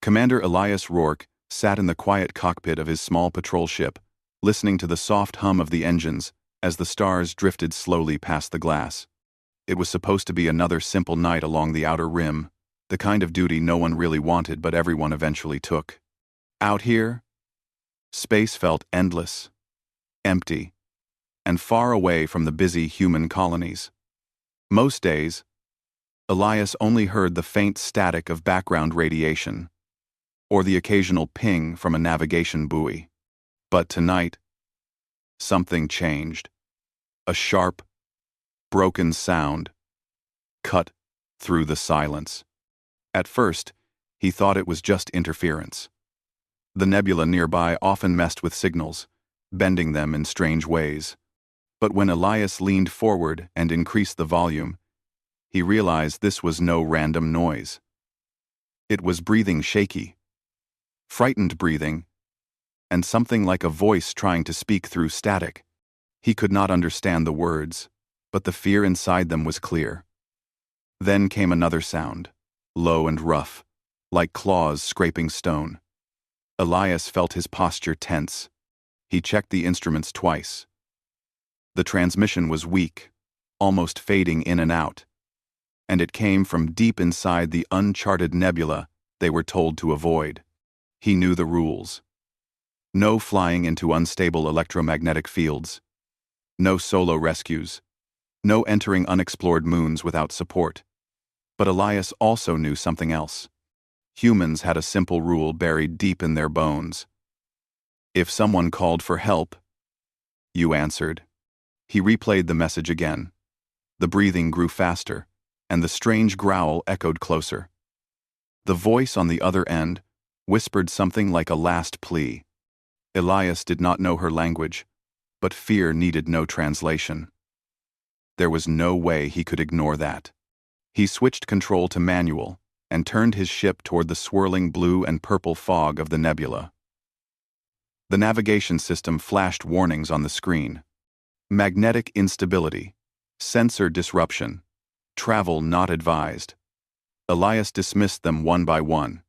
Commander Elias Rourke sat in the quiet cockpit of his small patrol ship, listening to the soft hum of the engines as the stars drifted slowly past the glass. It was supposed to be another simple night along the outer rim, the kind of duty no one really wanted but everyone eventually took. Out here, space felt endless, empty, and far away from the busy human colonies. Most days, Elias only heard the faint static of background radiation, or the occasional ping from a navigation buoy. But tonight, something changed. A sharp, broken sound cut through the silence. At first, he thought it was just interference. The nebula nearby often messed with signals, bending them in strange ways. But when Elias leaned forward and increased the volume, he realized this was no random noise. It was breathing shaky, frightened breathing, and something like a voice trying to speak through static. He could not understand the words, but the fear inside them was clear. Then came another sound, low and rough, like claws scraping stone. Elias felt his posture tense. He checked the instruments twice. The transmission was weak, almost fading in and out, and it came from deep inside the uncharted nebula they were told to avoid. He knew the rules. No flying into unstable electromagnetic fields. No solo rescues. No entering unexplored moons without support. But Elias also knew something else. Humans had a simple rule buried deep in their bones. If someone called for help, you answered. He replayed the message again. The breathing grew faster, and the strange growl echoed closer. The voice on the other end whispered something like a last plea. Elias did not know her language, but fear needed no translation. There was no way he could ignore that. He switched control to manual and turned his ship toward the swirling blue and purple fog of the nebula. The navigation system flashed warnings on the screen. Magnetic instability, sensor disruption, travel not advised. Elias dismissed them one by one.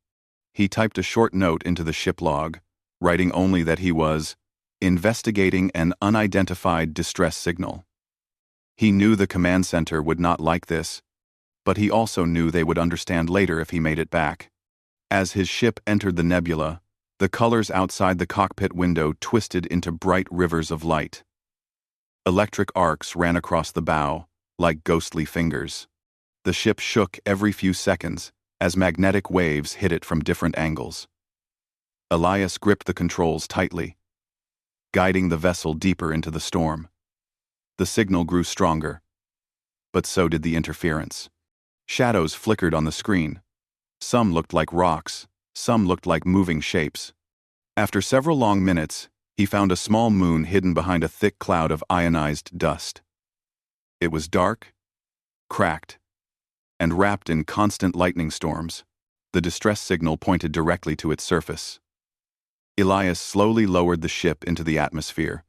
He typed a short note into the ship log, writing only that he was investigating an unidentified distress signal. He knew the command center would not like this, but he also knew they would understand later if he made it back. As his ship entered the nebula, the colors outside the cockpit window twisted into bright rivers of light. Electric arcs ran across the bow, like ghostly fingers. The ship shook every few seconds as magnetic waves hit it from different angles. Elias gripped the controls tightly, guiding the vessel deeper into the storm. The signal grew stronger, but so did the interference. Shadows flickered on the screen. Some looked like rocks, some looked like moving shapes. After several long minutes, he found a small moon hidden behind a thick cloud of ionized dust. It was dark, cracked, and wrapped in constant lightning storms. The distress signal pointed directly to its surface. Elias slowly lowered the ship into the atmosphere,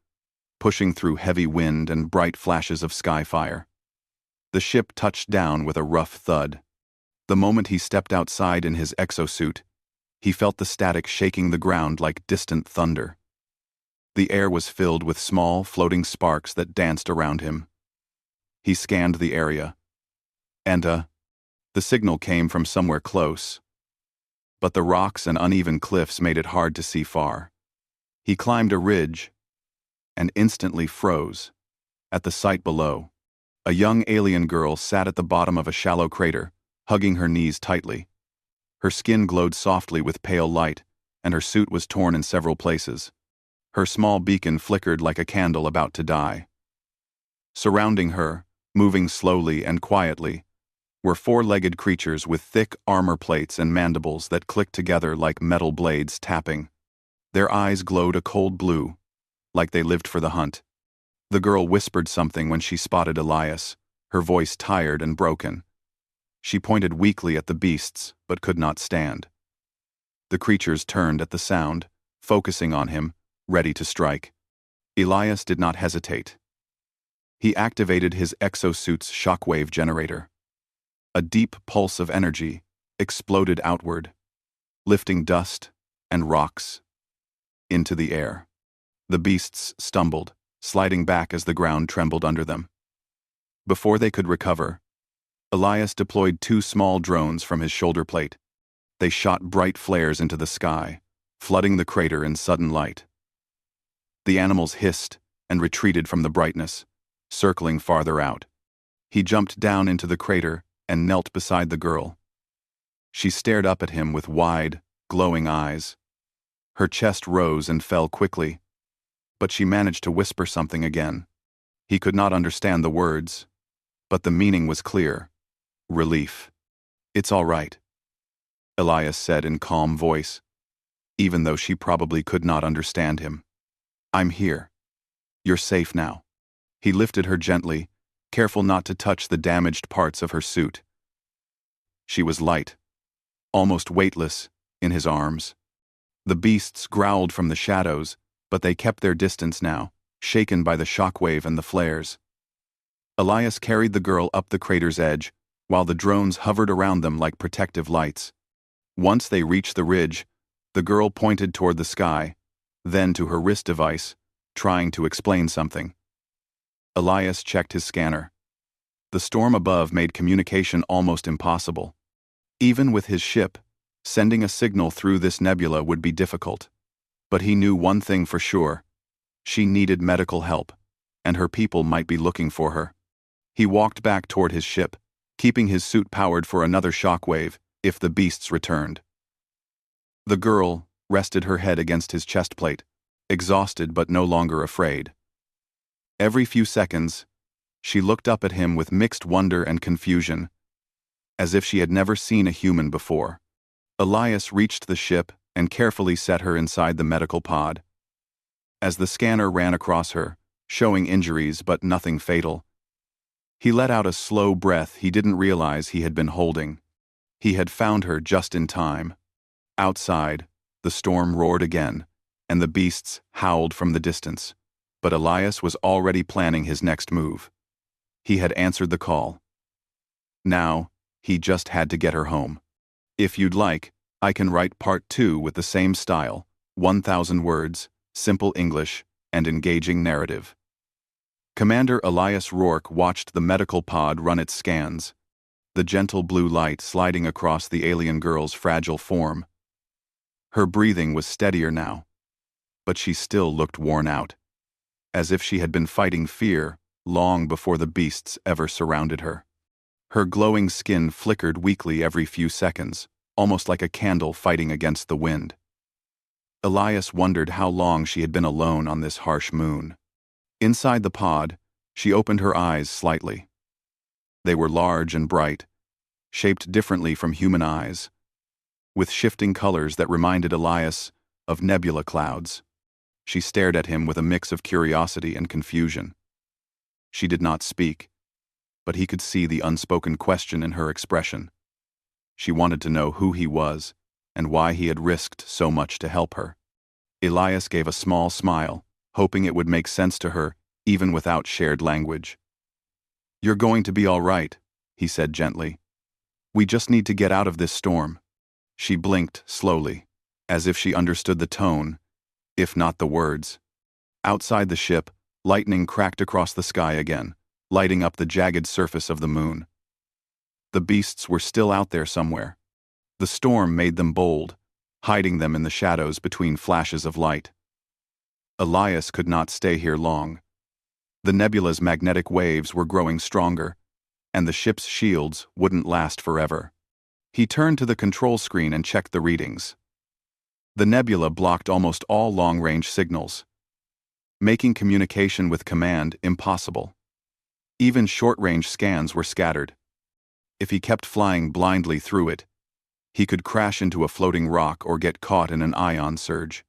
pushing through heavy wind and bright flashes of sky fire. The ship touched down with a rough thud. The moment he stepped outside in his exosuit, he felt the static shaking the ground like distant thunder. The air was filled with small, floating sparks that danced around him. He scanned the area. The signal came from somewhere close, but the rocks and uneven cliffs made it hard to see far. He climbed a ridge and instantly froze. At the site below, a young alien girl sat at the bottom of a shallow crater, hugging her knees tightly. Her skin glowed softly with pale light, and her suit was torn in several places. Her small beacon flickered like a candle about to die. Surrounding her, moving slowly and quietly, were four-legged creatures with thick armor plates and mandibles that clicked together like metal blades tapping. Their eyes glowed a cold blue, like they lived for the hunt. The girl whispered something when she spotted Elias, her voice tired and broken. She pointed weakly at the beasts, but could not stand. The creatures turned at the sound, focusing on him, ready to strike. Elias did not hesitate. He activated his exosuit's shockwave generator. A deep pulse of energy exploded outward. lifting dust and rocks into the air. The beasts stumbled, sliding back as the ground trembled under them. Before they could recover, Elias deployed 2 small drones from his shoulder plate. They shot bright flares into the sky, flooding the crater in sudden light. The animals hissed and retreated from the brightness, circling farther out. He jumped down into the crater and knelt beside the girl. She stared up at him with wide, glowing eyes. Her chest rose and fell quickly, but she managed to whisper something again. He could not understand the words, but the meaning was clear. Relief. "It's all right," Elias said in calm voice, even though she probably could not understand him. "I'm here. You're safe now." He lifted her gently, careful not to touch the damaged parts of her suit. She was light, almost weightless, in his arms. The beasts growled from the shadows, but they kept their distance now, shaken by the shockwave and the flares. Elias carried the girl up the crater's edge, while the drones hovered around them like protective lights. Once they reached the ridge, the girl pointed toward the sky, then to her wrist device, trying to explain something. Elias checked his scanner. The storm above made communication almost impossible. Even with his ship, sending a signal through this nebula would be difficult. But he knew one thing for sure. She needed medical help, and her people might be looking for her. He walked back toward his ship, keeping his suit powered for another shockwave if the beasts returned. The girl rested her head against his chest plate, exhausted but no longer afraid. Every few seconds, she looked up at him with mixed wonder and confusion, as if she had never seen a human before. Elias reached the ship and carefully set her inside the medical pod. As the scanner ran across her, showing injuries but nothing fatal, he let out a slow breath he didn't realize he had been holding. He had found her just in time. Outside, the storm roared again, and the beasts howled from the distance. But Elias was already planning his next move. He had answered the call. Now, he just had to get her home. If you'd like, I can write part 2 with the same style, 1,000 words, simple English, and engaging narrative. Commander Elias Rourke watched the medical pod run its scans, the gentle blue light sliding across the alien girl's fragile form. Her breathing was steadier now, but she still looked worn out, as if she had been fighting fear long before the beasts ever surrounded her. Her glowing skin flickered weakly every few seconds, almost like a candle fighting against the wind. Elias wondered how long she had been alone on this harsh moon. Inside the pod, she opened her eyes slightly. They were large and bright, shaped differently from human eyes, with shifting colors that reminded Elias of nebula clouds. She stared at him with a mix of curiosity and confusion. She did not speak, but he could see the unspoken question in her expression. She wanted to know who he was and why he had risked so much to help her. Elias gave a small smile, hoping it would make sense to her even without shared language. "You're going to be all right," he said gently. "We just need to get out of this storm." She blinked slowly, as if she understood the tone, if not the words. Outside the ship, lightning cracked across the sky again, lighting up the jagged surface of the moon. The beasts were still out there somewhere. The storm made them bold, hiding them in the shadows between flashes of light. Elias could not stay here long. The nebula's magnetic waves were growing stronger, and the ship's shields wouldn't last forever. He turned to the control screen and checked the readings. The nebula blocked almost all long-range signals, making communication with command impossible. Even short-range scans were scattered. If he kept flying blindly through it, he could crash into a floating rock or get caught in an ion surge.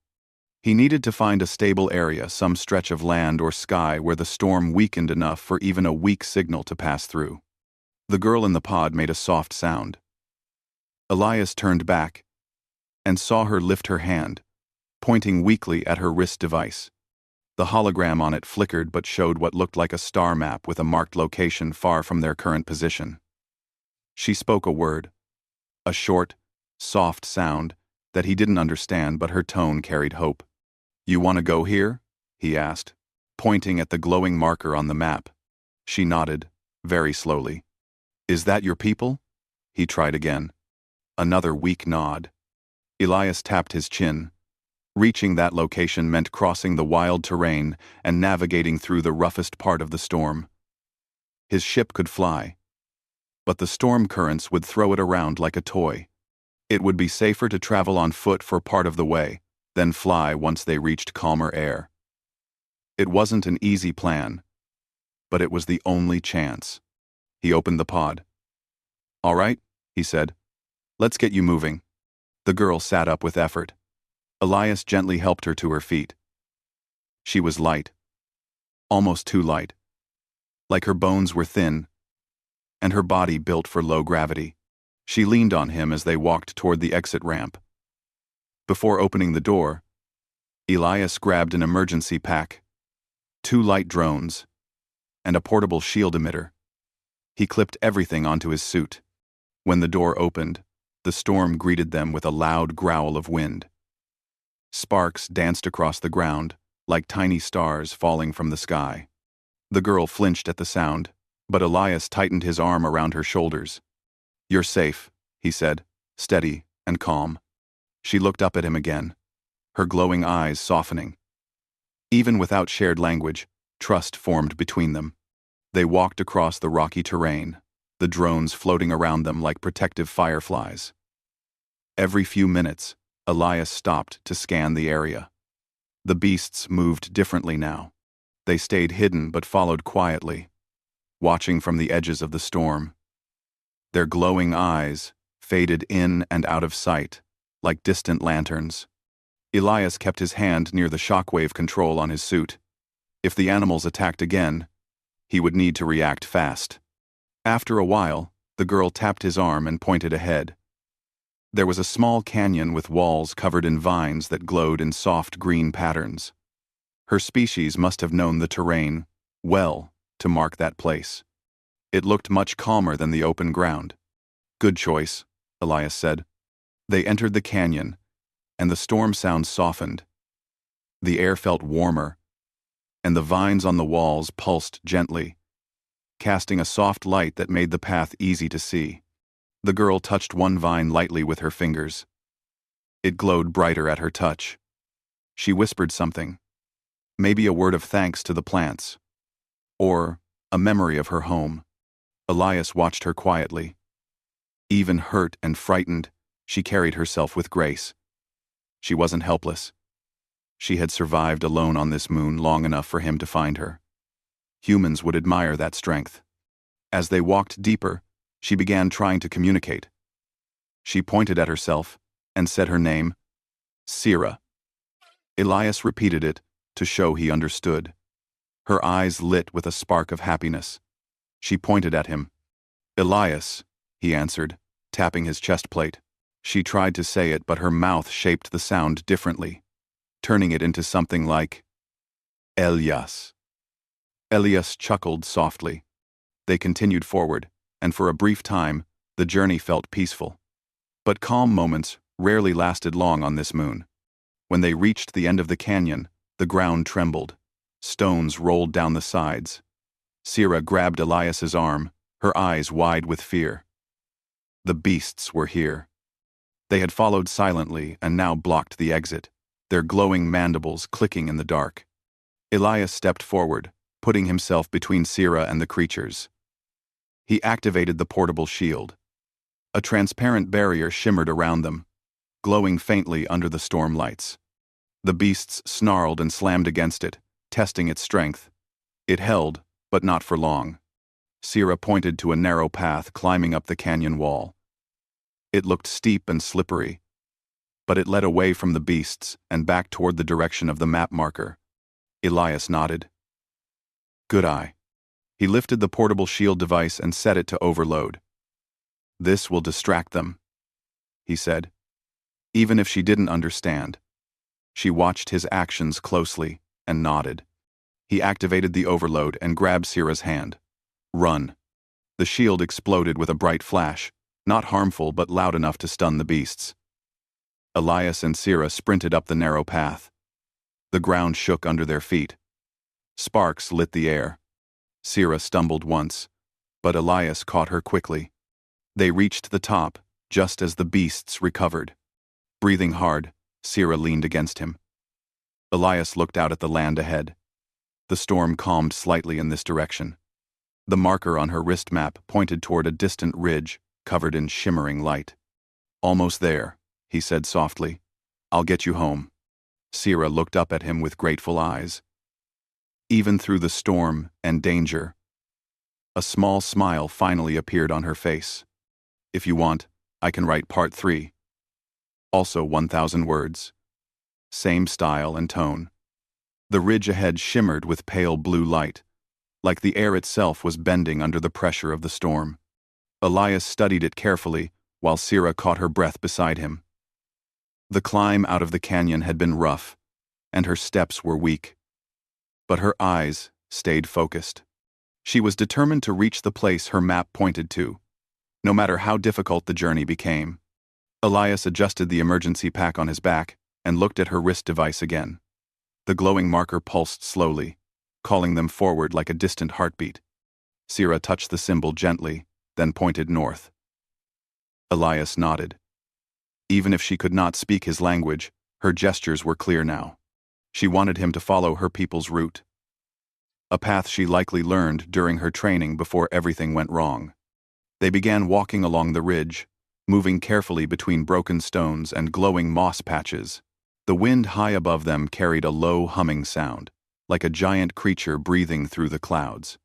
He needed to find a stable area, some stretch of land or sky where the storm weakened enough for even a weak signal to pass through. The girl in the pod made a soft sound. Elias turned back and saw her lift her hand, pointing weakly at her wrist device. The hologram on it flickered but showed what looked like a star map with a marked location far from their current position. She spoke a word, a short, soft sound, that he didn't understand, but her tone carried hope. "You want to go here?" he asked, pointing at the glowing marker on the map. She nodded, very slowly. "Is that your people?" He tried again. Another weak nod. Elias tapped his chin. Reaching that location meant crossing the wild terrain and navigating through the roughest part of the storm. His ship could fly, but the storm currents would throw it around like a toy. It would be safer to travel on foot for part of the way, then fly once they reached calmer air. It wasn't an easy plan, but it was the only chance. He opened the pod. "All right," he said. "Let's get you moving." The girl sat up with effort. Elias gently helped her to her feet. She was light. Almost too light. Like her bones were thin, and her body built for low gravity. She leaned on him as they walked toward the exit ramp. Before opening the door, Elias grabbed an emergency pack, 2 light drones, and a portable shield emitter. He clipped everything onto his suit. When the door opened, the storm greeted them with a loud growl of wind. Sparks danced across the ground, like tiny stars falling from the sky. The girl flinched at the sound, but Elias tightened his arm around her shoulders. "You're safe," he said, steady and calm. She looked up at him again, her glowing eyes softening. Even without shared language, trust formed between them. They walked across the rocky terrain, the drones floating around them like protective fireflies. Every few minutes, Elias stopped to scan the area. The beasts moved differently now. They stayed hidden but followed quietly, watching from the edges of the storm. Their glowing eyes faded in and out of sight, like distant lanterns. Elias kept his hand near the shockwave control on his suit. If the animals attacked again, he would need to react fast. After a while, the girl tapped his arm and pointed ahead. There was a small canyon with walls covered in vines that glowed in soft green patterns. Her species must have known the terrain well to mark that place. It looked much calmer than the open ground. "Good choice," Elias said. They entered the canyon, and the storm sound softened. The air felt warmer, and the vines on the walls pulsed gently, casting a soft light that made the path easy to see. The girl touched one vine lightly with her fingers. It glowed brighter at her touch. She whispered something, maybe a word of thanks to the plants, or a memory of her home. Elias watched her quietly. Even hurt and frightened, she carried herself with grace. She wasn't helpless. She had survived alone on this moon long enough for him to find her. Humans would admire that strength. As they walked deeper, she began trying to communicate. She pointed at herself and said her name, Sira. Elias repeated it to show he understood. Her eyes lit with a spark of happiness. She pointed at him. "Elias," he answered, tapping his chest plate. She tried to say it, but her mouth shaped the sound differently, turning it into something like Elias. Elias chuckled softly. They continued forward, and for a brief time, the journey felt peaceful. But calm moments rarely lasted long on this moon. When they reached the end of the canyon, the ground trembled. Stones rolled down the sides. Sira grabbed Elias's arm, her eyes wide with fear. The beasts were here. They had followed silently and now blocked the exit, their glowing mandibles clicking in the dark. Elias stepped forward, putting himself between Sira and the creatures. He activated the portable shield. A transparent barrier shimmered around them, glowing faintly under the storm lights. The beasts snarled and slammed against it, testing its strength. It held, but not for long. Sira pointed to a narrow path climbing up the canyon wall. It looked steep and slippery, but it led away from the beasts and back toward the direction of the map marker. Elias nodded. "Good eye." He lifted the portable shield device and set it to overload. "This will distract them," he said. Even if she didn't understand, she watched his actions closely and nodded. He activated the overload and grabbed Sira's hand. "Run." The shield exploded with a bright flash, not harmful but loud enough to stun the beasts. Elias and Sira sprinted up the narrow path. The ground shook under their feet. Sparks lit the air. Sira stumbled once, but Elias caught her quickly. They reached the top, just as the beasts recovered. Breathing hard, Sira leaned against him. Elias looked out at the land ahead. The storm calmed slightly in this direction. The marker on her wrist map pointed toward a distant ridge covered in shimmering light. "Almost there," he said softly. "I'll get you home." Sira looked up at him with grateful eyes. Even through the storm and danger, a small smile finally appeared on her face. "If you want, I can write part 3. Also 1,000 words. Same style and tone." The ridge ahead shimmered with pale blue light, like the air itself was bending under the pressure of the storm. Elias studied it carefully, while Sira caught her breath beside him. The climb out of the canyon had been rough, and her steps were weak. But her eyes stayed focused. She was determined to reach the place her map pointed to, no matter how difficult the journey became. Elias adjusted the emergency pack on his back and looked at her wrist device again. The glowing marker pulsed slowly, calling them forward like a distant heartbeat. Sira touched the symbol gently, then pointed north. Elias nodded. Even if she could not speak his language, her gestures were clear now. She wanted him to follow her people's route. A path she likely learned during her training before everything went wrong. They began walking along the ridge, moving carefully between broken stones and glowing moss patches. The wind high above them carried a low humming sound, like a giant creature breathing through the clouds.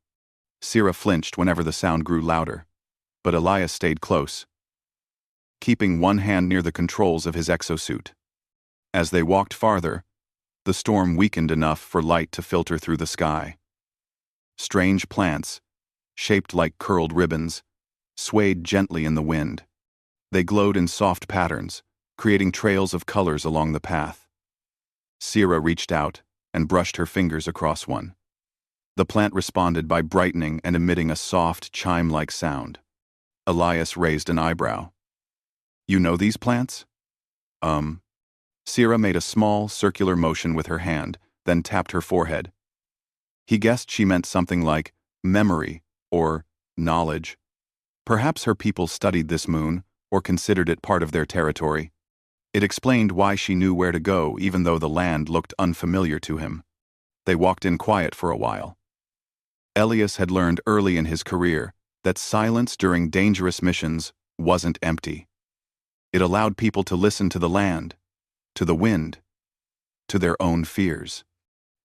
Sira flinched whenever the sound grew louder, but Elias stayed close, keeping one hand near the controls of his exosuit. As they walked farther, the storm weakened enough for light to filter through the sky. Strange plants, shaped like curled ribbons, swayed gently in the wind. They glowed in soft patterns, creating trails of colors along the path. Sira reached out and brushed her fingers across one. The plant responded by brightening and emitting a soft, chime-like sound. Elias raised an eyebrow. "You know these plants?" Sira made a small, circular motion with her hand, then tapped her forehead. He guessed she meant something like memory or knowledge. Perhaps her people studied this moon or considered it part of their territory. It explained why she knew where to go even though the land looked unfamiliar to him. They walked in quiet for a while. Elias had learned early in his career that silence during dangerous missions wasn't empty. It allowed people to listen to the land, to the wind, to their own fears.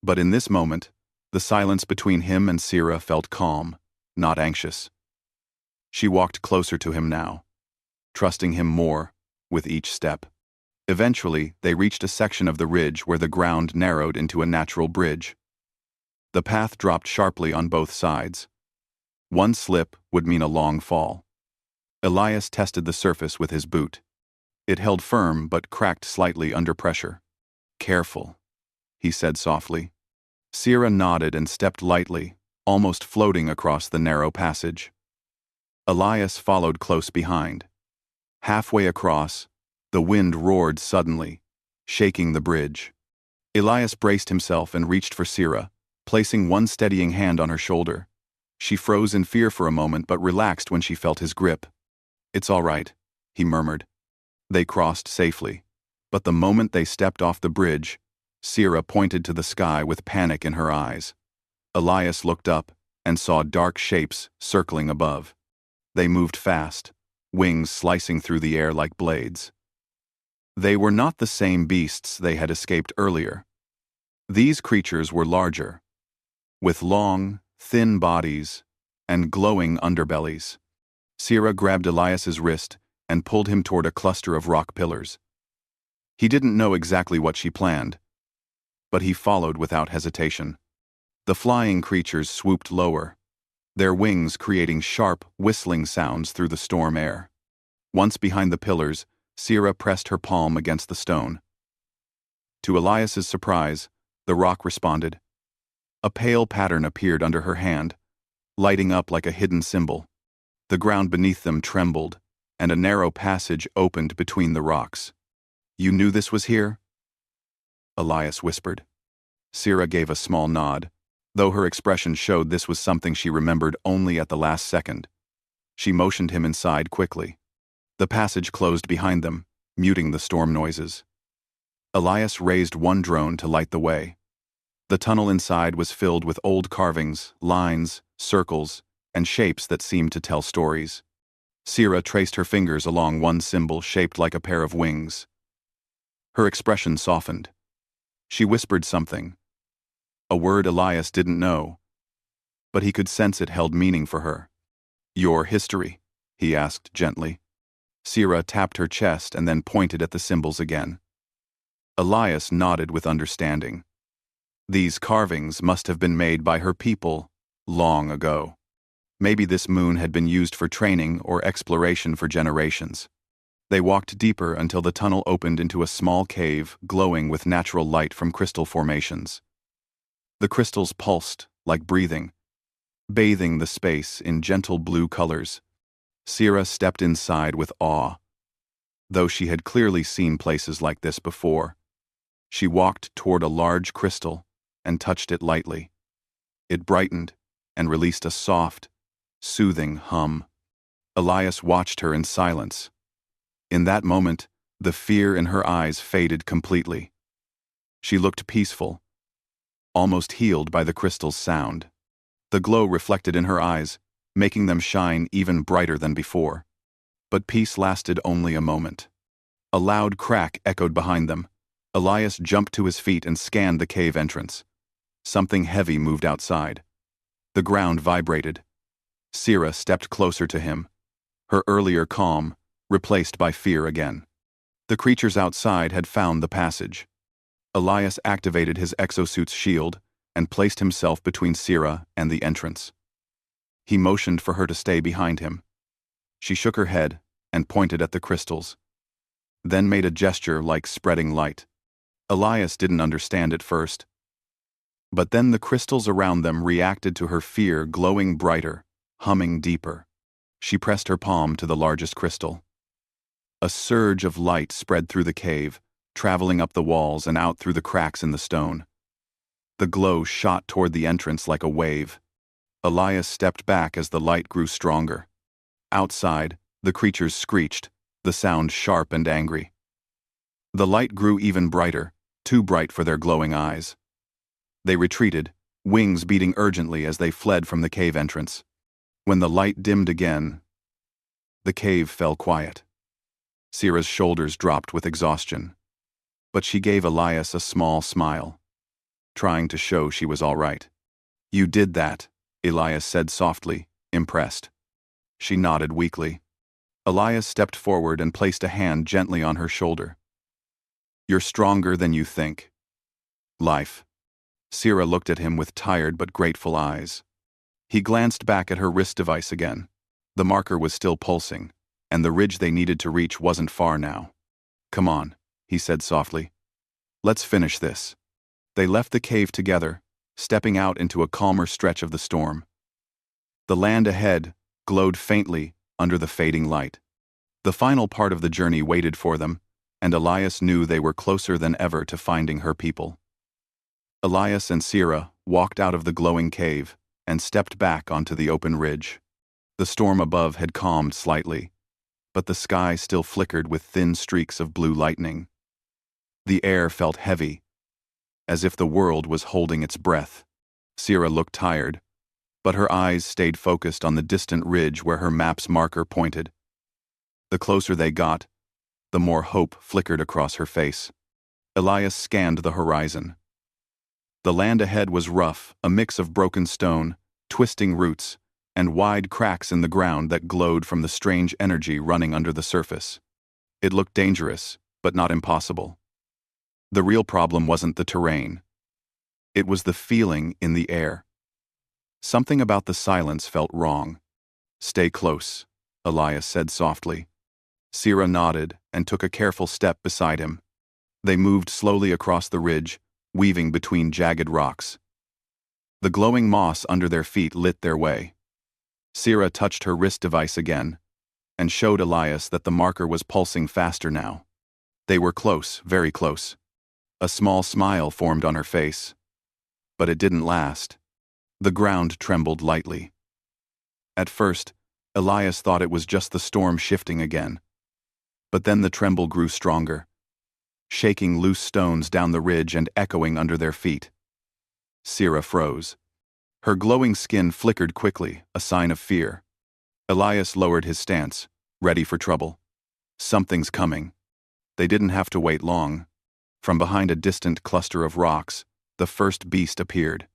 But in this moment, the silence between him and Sira felt calm, not anxious. She walked closer to him now, trusting him more with each step. Eventually, they reached a section of the ridge where the ground narrowed into a natural bridge. The path dropped sharply on both sides. One slip would mean a long fall. Elias tested the surface with his boot. It held firm but cracked slightly under pressure. "Careful," he said softly. Sira nodded and stepped lightly, almost floating across the narrow passage. Elias followed close behind. Halfway across, the wind roared suddenly, shaking the bridge. Elias braced himself and reached for Sira, placing one steadying hand on her shoulder. She froze in fear for a moment but relaxed when she felt his grip. "It's all right," he murmured. They crossed safely, but the moment they stepped off the bridge, Sira pointed to the sky with panic in her eyes. Elias looked up and saw dark shapes circling above. They moved fast, wings slicing through the air like blades. They were not the same beasts they had escaped earlier. These creatures were larger, with long, thin bodies and glowing underbellies. Sira grabbed Elias's wrist and pulled him toward a cluster of rock pillars. He didn't know exactly what she planned, but he followed without hesitation. The flying creatures swooped lower, their wings creating sharp, whistling sounds through the storm air. Once behind the pillars, Sira pressed her palm against the stone. To Elias's surprise, the rock responded. A pale pattern appeared under her hand, lighting up like a hidden symbol. The ground beneath them trembled, and a narrow passage opened between the rocks. You knew this was here? Elias whispered. Sira gave a small nod, though her expression showed this was something she remembered only at the last second. She motioned him inside quickly. The passage closed behind them, muting the storm noises. Elias raised one drone to light the way. The tunnel inside was filled with old carvings, lines, circles, and shapes that seemed to tell stories. Sira traced her fingers along one symbol shaped like a pair of wings. Her expression softened. She whispered something, a word Elias didn't know, but he could sense it held meaning for her. Your history, he asked gently. Sira tapped her chest and then pointed at the symbols again. Elias nodded with understanding. These carvings must have been made by her people long ago. Maybe this moon had been used for training or exploration for generations. They walked deeper until the tunnel opened into a small cave glowing with natural light from crystal formations. The crystals pulsed like breathing, bathing the space in gentle blue colors. Sira stepped inside with awe. Though she had clearly seen places like this before, she walked toward a large crystal and touched it lightly. It brightened and released a soft, soothing hum. Elias watched her in silence. In that moment, the fear in her eyes faded completely. She looked peaceful, almost healed by the crystal's sound. The glow reflected in her eyes, making them shine even brighter than before. But peace lasted only a moment. A loud crack echoed behind them. Elias jumped to his feet and scanned the cave entrance. Something heavy moved outside. The ground vibrated. Sira stepped closer to him, her earlier calm replaced by fear again. The creatures outside had found the passage. Elias activated his exosuit's shield and placed himself between Sira and the entrance. He motioned for her to stay behind him. She shook her head and pointed at the crystals, then made a gesture like spreading light. Elias didn't understand at first. But then the crystals around them reacted to her fear, glowing brighter, humming deeper. She pressed her palm to the largest crystal. A surge of light spread through the cave, traveling up the walls and out through the cracks in the stone. The glow shot toward the entrance like a wave. Elias stepped back as the light grew stronger. Outside, the creatures screeched, the sound sharp and angry. The light grew even brighter, too bright for their glowing eyes. They retreated, wings beating urgently as they fled from the cave entrance. When the light dimmed again, the cave fell quiet. Sira's shoulders dropped with exhaustion, but she gave Elias a small smile, trying to show she was all right. You did that, Elias said softly, impressed. She nodded weakly. Elias stepped forward and placed a hand gently on her shoulder. You're stronger than you think. Life. Sira looked at him with tired but grateful eyes. He glanced back at her wrist device again. The marker was still pulsing, and the ridge they needed to reach wasn't far now. Come on, he said softly. Let's finish this. They left the cave together, stepping out into a calmer stretch of the storm. The land ahead glowed faintly under the fading light. The final part of the journey waited for them, and Elias knew they were closer than ever to finding her people. Elias and Sira walked out of the glowing cave and stepped back onto the open ridge. The storm above had calmed slightly, but the sky still flickered with thin streaks of blue lightning. The air felt heavy, as if the world was holding its breath. Sira looked tired, but her eyes stayed focused on the distant ridge where her map's marker pointed. The closer they got, the more hope flickered across her face. Elias scanned the horizon. The land ahead was rough, a mix of broken stone, twisting roots, and wide cracks in the ground that glowed from the strange energy running under the surface. It looked dangerous, but not impossible. The real problem wasn't the terrain. It was the feeling in the air. Something about the silence felt wrong. Stay close, Elias said softly. Sira nodded and took a careful step beside him. They moved slowly across the ridge, weaving between jagged rocks. The glowing moss under their feet lit their way. Sira touched her wrist device again and showed Elias that the marker was pulsing faster now. They were close, very close. A small smile formed on her face. But it didn't last. The ground trembled lightly. At first, Elias thought it was just the storm shifting again. But then the tremble grew stronger, shaking loose stones down the ridge and echoing under their feet. Sira froze. Her glowing skin flickered quickly, a sign of fear. Elias lowered his stance, ready for trouble. Something's coming. They didn't have to wait long. From behind a distant cluster of rocks, the first beast appeared.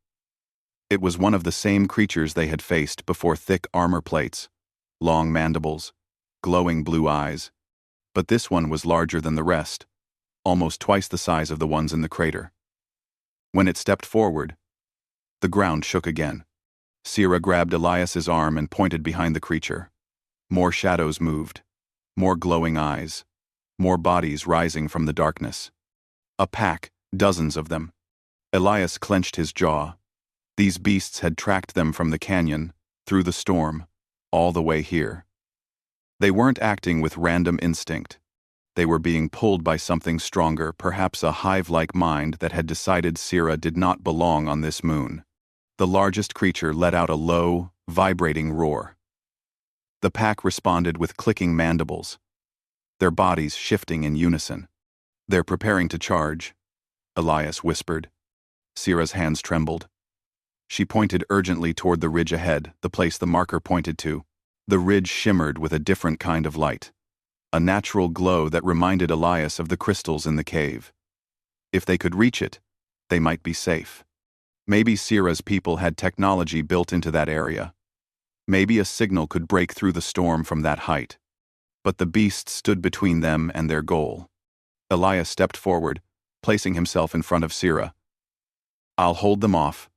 It was one of the same creatures they had faced before: thick armor plates, long mandibles, glowing blue eyes. But this one was larger than the rest, almost twice the size of the ones in the crater. When it stepped forward, the ground shook again. Sira grabbed Elias's arm and pointed behind the creature. More shadows moved, more glowing eyes, more bodies rising from the darkness. A pack, dozens of them. Elias clenched his jaw. These beasts had tracked them from the canyon, through the storm, all the way here. They weren't acting with random instinct. They were being pulled by something stronger, perhaps a hive-like mind that had decided Sira did not belong on this moon. The largest creature let out a low, vibrating roar. The pack responded with clicking mandibles, their bodies shifting in unison. "They're preparing to charge," Elias whispered. Sira's hands trembled. She pointed urgently toward the ridge ahead, the place the marker pointed to. The ridge shimmered with a different kind of light, a natural glow that reminded Elias of the crystals in the cave. If they could reach it, they might be safe. Maybe Sira's people had technology built into that area. Maybe a signal could break through the storm from that height. But the beast stood between them and their goal. Elias stepped forward, placing himself in front of Sira. "I'll hold them off.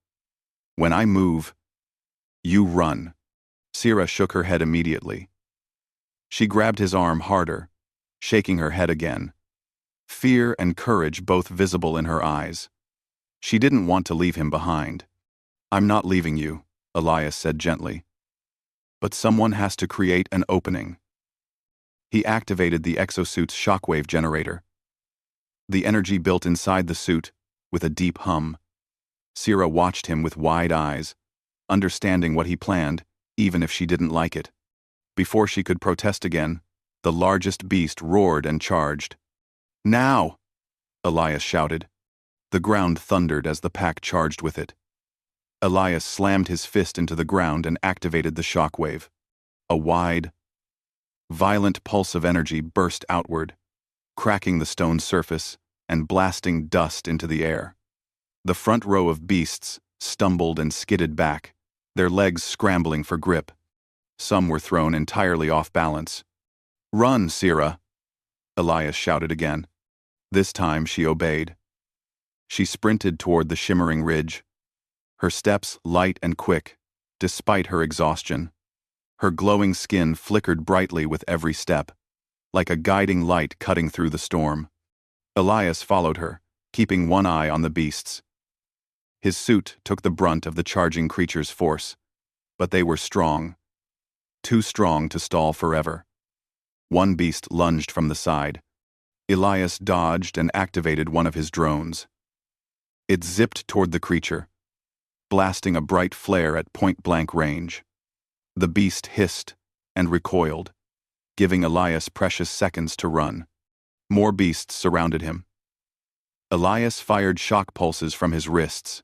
When I move, you run." Sira shook her head immediately. She grabbed his arm harder, shaking her head again. Fear and courage both visible in her eyes. She didn't want to leave him behind. "I'm not leaving you," Elias said gently. "But someone has to create an opening." He activated the exosuit's shockwave generator. The energy built inside the suit, with a deep hum. Sira watched him with wide eyes, understanding what he planned, even if she didn't like it. Before she could protest again, the largest beast roared and charged. "Now!" Elias shouted. The ground thundered as the pack charged with it. Elias slammed his fist into the ground and activated the shockwave. A wide, violent pulse of energy burst outward, cracking the stone surface and blasting dust into the air. The front row of beasts stumbled and skidded back, their legs scrambling for grip. Some were thrown entirely off balance. "Run, Sira!" Elias shouted again. This time she obeyed. She sprinted toward the shimmering ridge, her steps light and quick, despite her exhaustion. Her glowing skin flickered brightly with every step, like a guiding light cutting through the storm. Elias followed her, keeping one eye on the beasts. His suit took the brunt of the charging creature's force, but they were strong, too strong to stall forever. One beast lunged from the side. Elias dodged and activated one of his drones. It zipped toward the creature, blasting a bright flare at point-blank range. The beast hissed and recoiled, giving Elias precious seconds to run. More beasts surrounded him. Elias fired shock pulses from his wrists,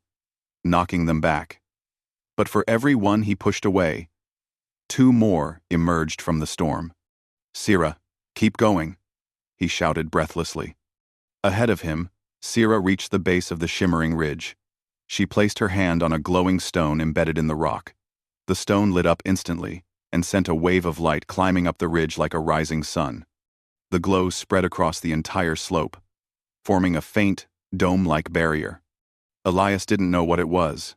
knocking them back. But for every one he pushed away, two more emerged from the storm. "Sira, keep going," he shouted breathlessly. Ahead of him, Sira reached the base of the shimmering ridge. She placed her hand on a glowing stone embedded in the rock. The stone lit up instantly and sent a wave of light climbing up the ridge like a rising sun. The glow spread across the entire slope, forming a faint, dome-like barrier. Elias didn't know what it was,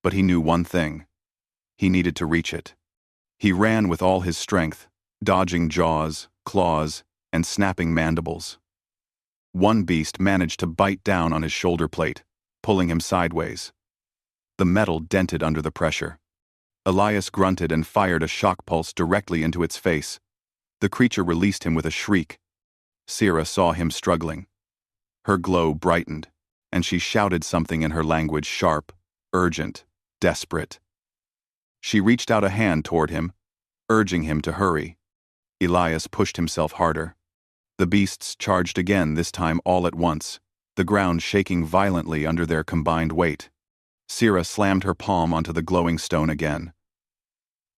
but he knew one thing. He needed to reach it. He ran with all his strength, dodging jaws, claws, and snapping mandibles. One beast managed to bite down on his shoulder plate, pulling him sideways. The metal dented under the pressure. Elias grunted and fired a shock pulse directly into its face. The creature released him with a shriek. Sira saw him struggling. Her glow brightened, and she shouted something in her language, sharp, urgent, desperate. She reached out a hand toward him, urging him to hurry. Elias pushed himself harder. The beasts charged again, this time all at once, the ground shaking violently under their combined weight. Sira slammed her palm onto the glowing stone again.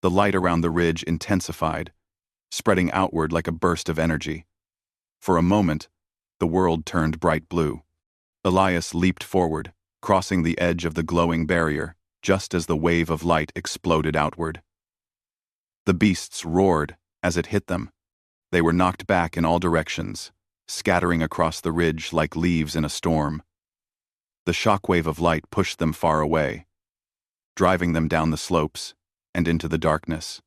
The light around the ridge intensified, spreading outward like a burst of energy. For a moment, the world turned bright blue. Elias leaped forward, crossing the edge of the glowing barrier, just as the wave of light exploded outward. The beasts roared as it hit them. They were knocked back in all directions, scattering across the ridge like leaves in a storm. The shockwave of light pushed them far away, driving them down the slopes and into the darkness.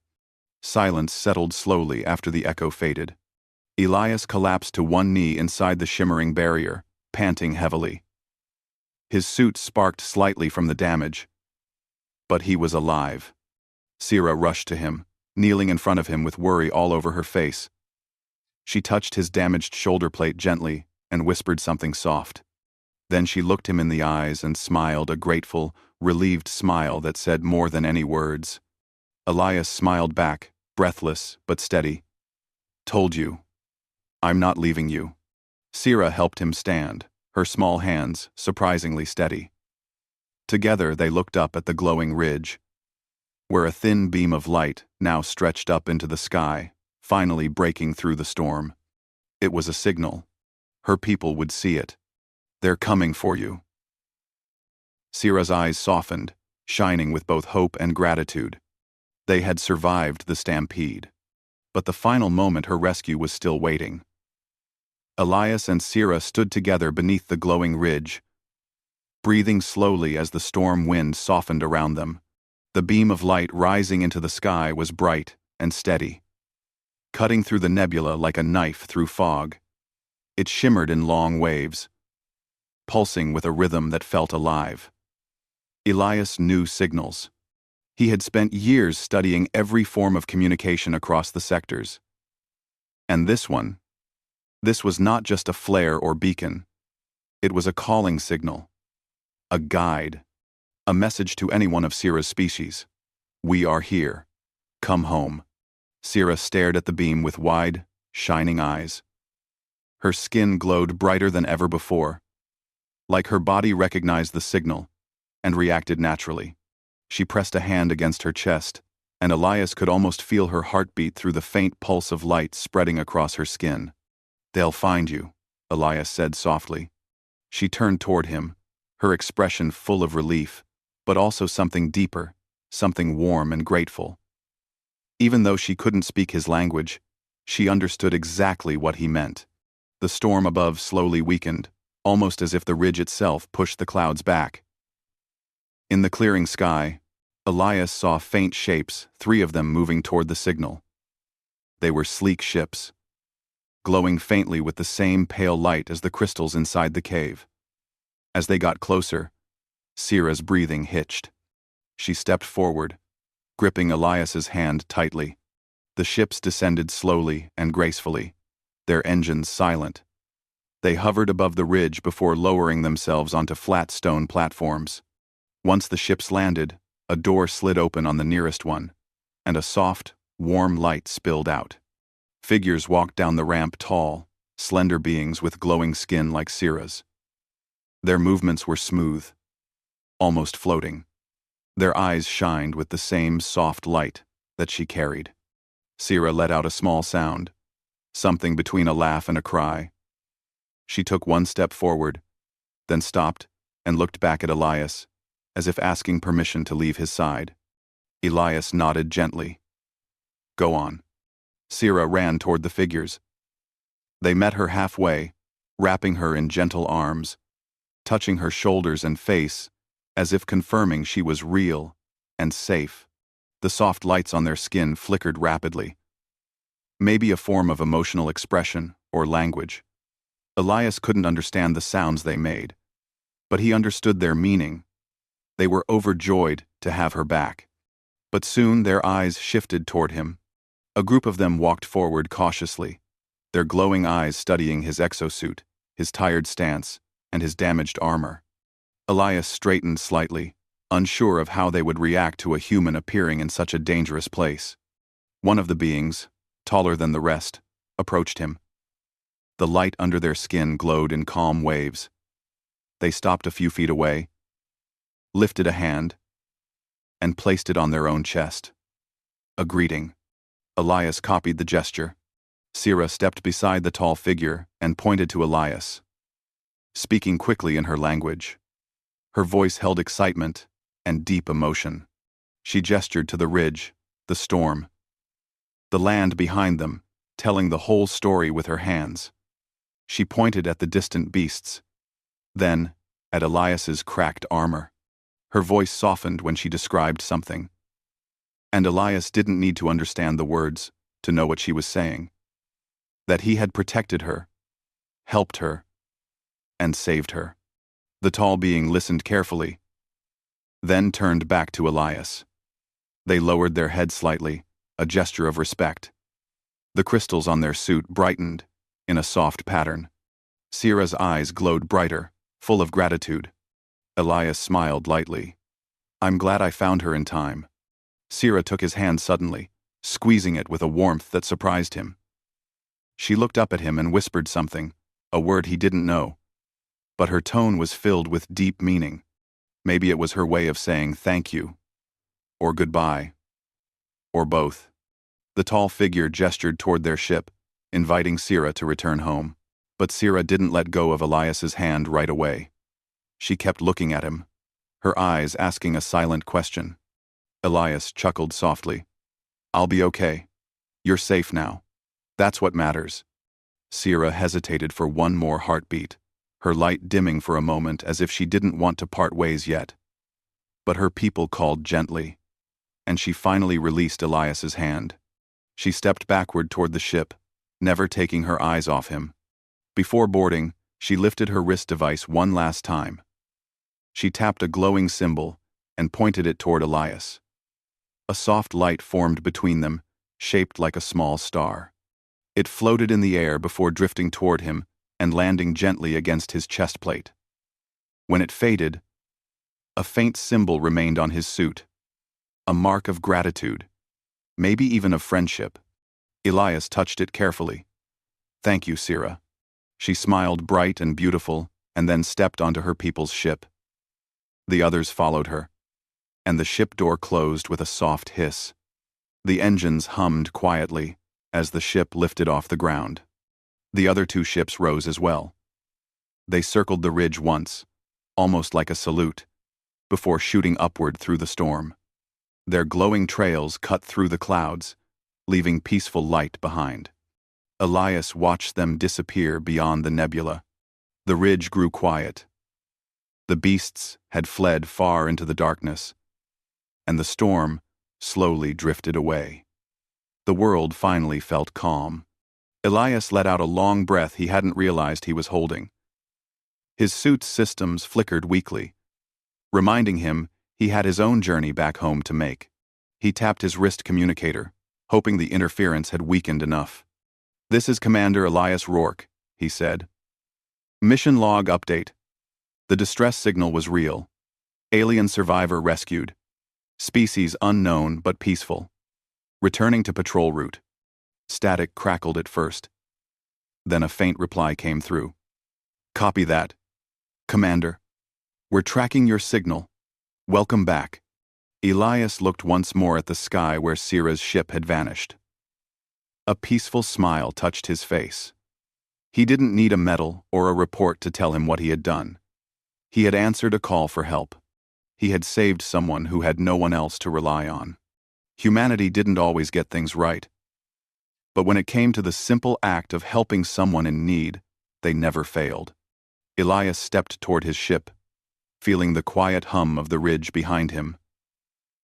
Silence settled slowly after the echo faded. Elias collapsed to one knee inside the shimmering barrier, panting heavily. His suit sparked slightly from the damage, but he was alive. Sira rushed to him, kneeling in front of him with worry all over her face. She touched his damaged shoulder plate gently and whispered something soft. Then she looked him in the eyes and smiled, a grateful, relieved smile that said more than any words. Elias smiled back, breathless but steady. "Told you. I'm not leaving you." Sira helped him stand, her small hands surprisingly steady. Together they looked up at the glowing ridge, where a thin beam of light now stretched up into the sky, finally breaking through the storm. It was a signal. Her people would see it. "They're coming for you." Sira's eyes softened, shining with both hope and gratitude. They had survived the stampede, but the final moment her rescue was still waiting. Elias and Sira stood together beneath the glowing ridge, breathing slowly as the storm wind softened around them. The beam of light rising into the sky was bright and steady, cutting through the nebula like a knife through fog. It shimmered in long waves, pulsing with a rhythm that felt alive. Elias knew signals. He had spent years studying every form of communication across the sectors. And this was not just a flare or beacon. It was a calling signal, a guide, a message to anyone of Sira's species. "We are here. Come home." Sira stared at the beam with wide, shining eyes. Her skin glowed brighter than ever before, like her body recognized the signal and reacted naturally. She pressed a hand against her chest, and Elias could almost feel her heartbeat through the faint pulse of light spreading across her skin. "They'll find you," Elias said softly. She turned toward him, her expression full of relief, but also something deeper, something warm and grateful. Even though she couldn't speak his language, she understood exactly what he meant. The storm above slowly weakened, almost as if the ridge itself pushed the clouds back. In the clearing sky, Elias saw faint shapes, 3 of them moving toward the signal. They were sleek ships, glowing faintly with the same pale light as the crystals inside the cave. As they got closer, Sira's breathing hitched. She stepped forward, gripping Elias's hand tightly. The ships descended slowly and gracefully, their engines silent. They hovered above the ridge before lowering themselves onto flat stone platforms. Once the ships landed, a door slid open on the nearest one, and a soft, warm light spilled out. Figures walked down the ramp, tall, slender beings with glowing skin like Sira's. Their movements were smooth, almost floating. Their eyes shined with the same soft light that she carried. Sira let out a small sound, something between a laugh and a cry. She took one step forward, then stopped and looked back at Elias, as if asking permission to leave his side. Elias nodded gently. "Go on." Sira ran toward the figures. They met her halfway, wrapping her in gentle arms, touching her shoulders and face, as if confirming she was real and safe. The soft lights on their skin flickered rapidly. Maybe a form of emotional expression or language. Elias couldn't understand the sounds they made, but he understood their meaning. They were overjoyed to have her back. But soon their eyes shifted toward him. A group of them walked forward cautiously, their glowing eyes studying his exosuit, his tired stance, and his damaged armor. Elias straightened slightly, unsure of how they would react to a human appearing in such a dangerous place. One of the beings, taller than the rest, approached him. The light under their skin glowed in calm waves. They stopped a few feet away, lifted a hand, and placed it on their own chest. A greeting. Elias copied the gesture. Sira stepped beside the tall figure and pointed to Elias, speaking quickly in her language. Her voice held excitement and deep emotion. She gestured to the ridge, the storm, the land behind them, telling the whole story with her hands. She pointed at the distant beasts, then at Elias's cracked armor. Her voice softened when she described something. And Elias didn't need to understand the words to know what she was saying. That he had protected her, helped her, and saved her. The tall being listened carefully, then turned back to Elias. They lowered their heads slightly, a gesture of respect. The crystals on their suit brightened in a soft pattern. Sira's eyes glowed brighter, full of gratitude. Elias smiled lightly. "I'm glad I found her in time." Sira took his hand suddenly, squeezing it with a warmth that surprised him. She looked up at him and whispered something, a word he didn't know. But her tone was filled with deep meaning. Maybe it was her way of saying thank you, or goodbye, or both. The tall figure gestured toward their ship, inviting Sira to return home. But Sira didn't let go of Elias's hand right away. She kept looking at him, her eyes asking a silent question. Elias chuckled softly. "I'll be okay. You're safe now. That's what matters." Sira hesitated for one more heartbeat, her light dimming for a moment as if she didn't want to part ways yet. But her people called gently, and she finally released Elias's hand. She stepped backward toward the ship, never taking her eyes off him. Before boarding, she lifted her wrist device one last time. She tapped a glowing symbol and pointed it toward Elias. A soft light formed between them, shaped like a small star. It floated in the air before drifting toward him and landing gently against his chest plate. When it faded, a faint symbol remained on his suit, a mark of gratitude, maybe even of friendship. Elias touched it carefully. "Thank you, Sira." She smiled bright and beautiful and then stepped onto her people's ship. The others followed her, and the ship door closed with a soft hiss. The engines hummed quietly as the ship lifted off the ground. The other two ships rose as well. They circled the ridge once, almost like a salute, before shooting upward through the storm. Their glowing trails cut through the clouds, leaving peaceful light behind. Elias watched them disappear beyond the nebula. The ridge grew quiet. The beasts had fled far into the darkness, and the storm slowly drifted away. The world finally felt calm. Elias let out a long breath he hadn't realized he was holding. His suit's systems flickered weakly, reminding him he had his own journey back home to make. He tapped his wrist communicator, hoping the interference had weakened enough. "This is Commander Elias Rourke," he said. "Mission log update. The distress signal was real. Alien survivor rescued. Species unknown but peaceful. Returning to patrol route." Static crackled at first. Then a faint reply came through. "Copy that. Commander. We're tracking your signal. Welcome back." Elias looked once more at the sky where Sira's ship had vanished. A peaceful smile touched his face. He didn't need a medal or a report to tell him what he had done. He had answered a call for help. He had saved someone who had no one else to rely on. Humanity didn't always get things right. But when it came to the simple act of helping someone in need, they never failed. Elias stepped toward his ship, feeling the quiet hum of the ridge behind him.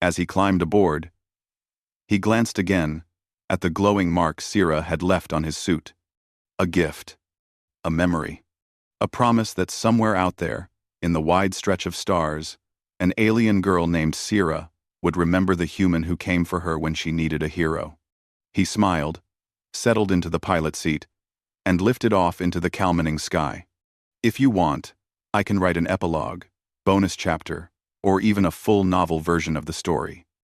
As he climbed aboard, he glanced again at the glowing mark Sira had left on his suit. A gift, a memory, a promise that somewhere out there, in the wide stretch of stars, an alien girl named Sira would remember the human who came for her when she needed a hero. He smiled, settled into the pilot seat, and lifted off into the calming sky. If you want, I can write an epilogue, bonus chapter, or even a full novel version of the story.